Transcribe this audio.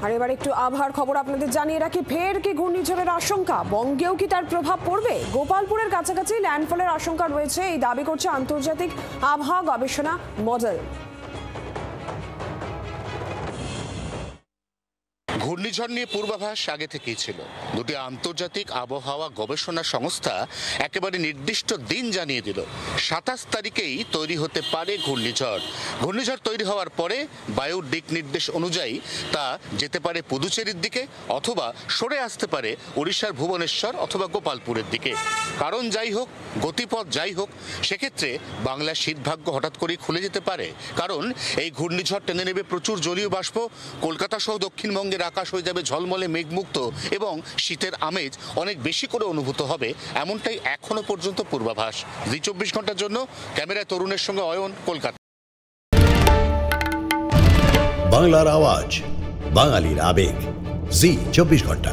আর এবার একটু আবহাওয়ার খবর আপনাদের জানিয়ে রাখি। ফের কি ঘূর্ণিঝড়ের আশঙ্কা? বঙ্গেও কি তার প্রভাব পড়বে? গোপালপুরের কাছাকাছি ল্যান্ডফলের আশঙ্কা রয়েছে, এই দাবি করছে আন্তর্জাতিক আবহাওয়া গবেষণা মডেল। ঘূর্ণিঝড় নিয়ে পূর্বাভাস আগে থেকেই ছিল। দুটি আন্তর্জাতিক আবহাওয়া গবেষণা সংস্থা একেবারে নির্দিষ্ট দিন জানিয়ে দিল 27 তারিখেই তৈরি হতে পারে ঘূর্ণিঝড়। ঘূর্ণিঝড় তৈরি হওয়ার পরে বায়ুর দিক নির্দেশ অনুযায়ী তা যেতে পারে পুদুচেরির দিকে, অথবা সরে আসতে পারে ওড়িশার ভুবনেশ্বর অথবা গোপালপুরের দিকে। কারণ যাই হোক, গতিপথ যাই হোক, সেক্ষেত্রে বাংলার শীতভাগ্য হঠাৎ করেই খুলে যেতে পারে। কারণ এই ঘূর্ণিঝড় টেনে নেবে প্রচুর জলীয় বাষ্প। কলকাতা সহ দক্ষিণবঙ্গের আকাশ হয়ে যাবে ঝলমলে মেঘমুক্ত এবং শীতের আমেজ অনেক বেশি করে অনুভূত হবে, এমনটাই এখনো পর্যন্ত পূর্বাভাস। জি 24 ঘন্টার জন্য ক্যামেরায় তরুণের সঙ্গে অয়ন, কলকাতা। বাংলার আওয়াজ, বাঙালির আবেগ, জি 24 ঘন্টা।